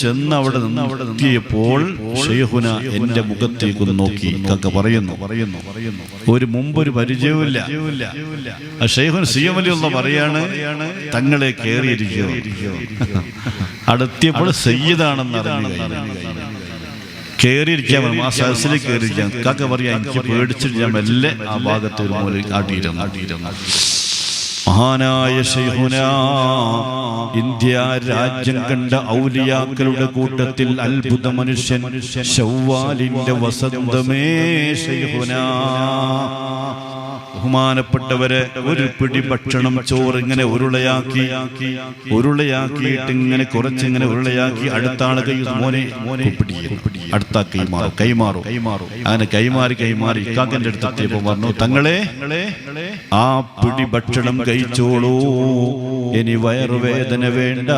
ചെന്ന് അവിടെ നിർത്തിയപ്പോൾ ശൈഖുന എന്റെ മുഖത്തേക്ക് നോക്കി. ഇക്കാക്ക പറയുന്നു ഒരു മുമ്പൊരു പരിചയവുമില്ല. ശൈഖുന സിയം വലിയുള്ള പറയാണ് തങ്ങളെ കയറിയിരിക്കുക. അടുത്തിയപ്പോൾ സയ്യിദാണെന്ന് അറിഞ്ഞു കയറിയിരിക്കാൻ പറഞ്ഞു. ആ സദസ്സിൽ കയറിയിരിക്കാൻ കാക്ക പറയാ എനിക്ക് പേടിച്ചിട്ട് ഞാൻ മെല്ലെ ആ ഭാഗത്ത് ഒരു മൂല ആട്ടിയിരുന്നു. മഹാനായ ശൈഖുന ഇന്ത്യ രാജ്യം കണ്ട ഔലിയാക്കളുടെ കൂട്ടത്തിൽ അത്ഭുത മനുഷ്യൻ, ശവ്വാലിന്റെ വസന്തമേ ശൈഖുന. ബഹുമാനപ്പെട്ടവരെ ഒരു പിടി ഭക്ഷണം ചോറ് ഇങ്ങനെ ഉരുളയാക്കിയിട്ട് ഇങ്ങനെ കുറച്ചിങ്ങനെ ഉരുളയാക്കി അടുത്താണ് മോനെ അടുത്ത കൈമാറും. അങ്ങനെ കൈമാറി ഇക്കാക്കന്റെ അടുത്തെത്തിയപ്പോ പറഞ്ഞു തങ്ങളെ ആ പിടി ഭക്ഷണം കഴിച്ചോളൂ, ഇനി വയറുവേദന വേണ്ട.